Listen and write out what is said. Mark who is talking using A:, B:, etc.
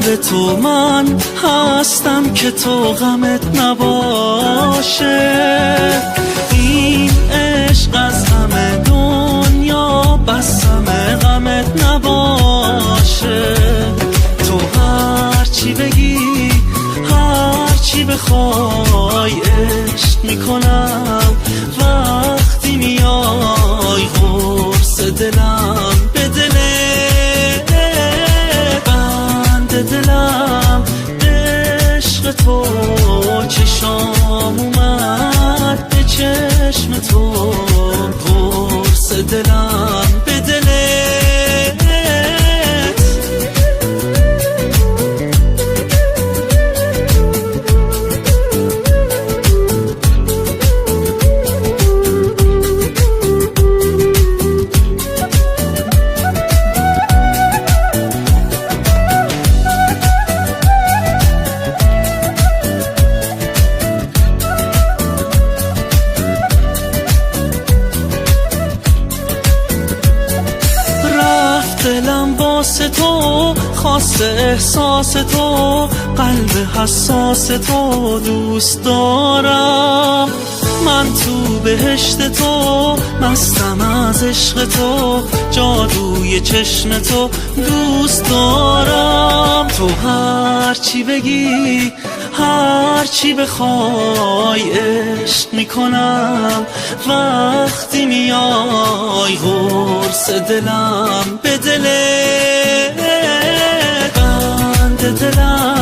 A: قلب تو من هستم که تو غمت نباشه. این عشق از همه دنیا بس همه غمت نباشه. تو هرچی بگی هرچی بخوای عشق میکنم. وقتی میای قرص دلم به دلت، بند دلم عشق تو. چشام اومد به چشم تو، قرص دلم به دلت. دلم واسه تو خواست احساس تو، قلب حساس تو دوست دارم. من تو بهشت تو مستم از عشق تو، جادوی چشم تو دوست دارم. تو هرچی بگی هرچی بخوای عشق میکنم. وقتی میای قرص دلم به دلت، بند دلم